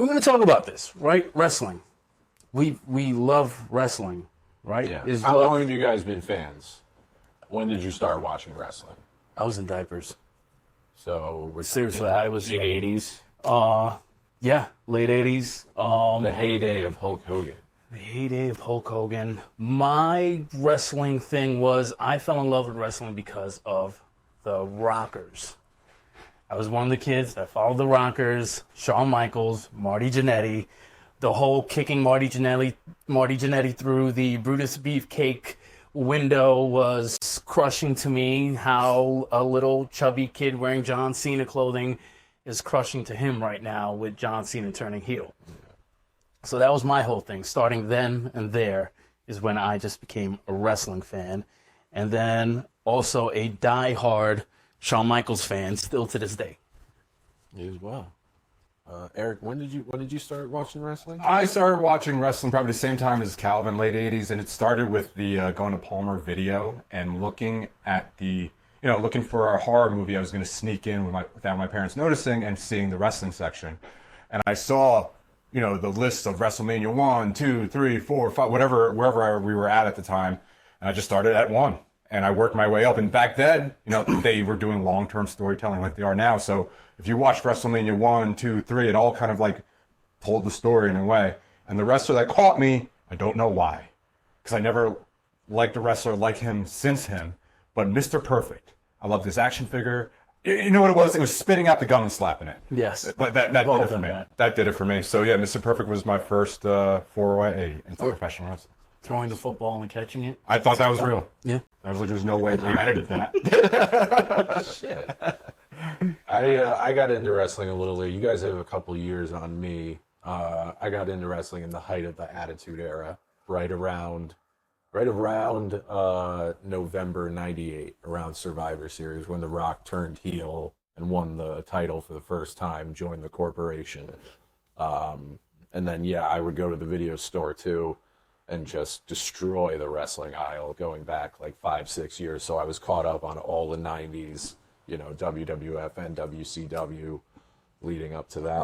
we're going to talk about this, right? Wrestling. We love wrestling, right? Yeah. How long have you guys been fans? When did you start watching wrestling? I was in diapers. So Seriously, I was the 80s. Yeah, late 80s. The heyday of Hulk Hogan. The heyday of Hulk Hogan. My wrestling thing was I fell in love with wrestling because of the Rockers. I was one of the kids that followed the Rockers, Shawn Michaels, Marty Jannetty, the whole kicking Marty Jannetty through the Brutus Beefcake window was crushing to me. How a little chubby kid wearing John Cena clothing is crushing to him right now with John Cena turning heel. So that was my whole thing. Starting then and there is when I just became a wrestling fan. And then also a die-hard Shawn Michaels fan still to this day. You as well. Eric, when did you start watching wrestling? I started watching wrestling probably the same time as Calvin, late 80s, and it started with the going to Palmer Video and looking at looking for a horror movie I was going to sneak in without my parents noticing and seeing the wrestling section. And I saw, the list of WrestleMania 1, 2, 3, 4, 5, wherever we were at the time. And I just started at 1. And I worked my way up. And back then, they were doing long-term storytelling like they are now. So if you watch WrestleMania 1, 2, 3, it all kind of like told the story in a way. And the wrestler that caught me, I don't know why. Because I never liked a wrestler like him since him. But Mr. Perfect, I love this action figure. You know what it was? It was spitting out the gun and slapping it. Yes. That did it for me. That did it for me. So yeah, Mr. Perfect was my first foray into professional wrestling. Throwing the football and catching it. I thought that was real. Yeah. I was like, there's no way they edited that. Shit. I got into wrestling a little later. You guys have a couple years on me. I got into wrestling in the height of the Attitude Era, right around November '98, around Survivor Series, when The Rock turned heel and won the title for the first time, joined the corporation. And then, I would go to the video store too and just destroy the wrestling aisle going back like 5-6 years. So I was caught up on all the 90s, WWF and WCW leading up to that.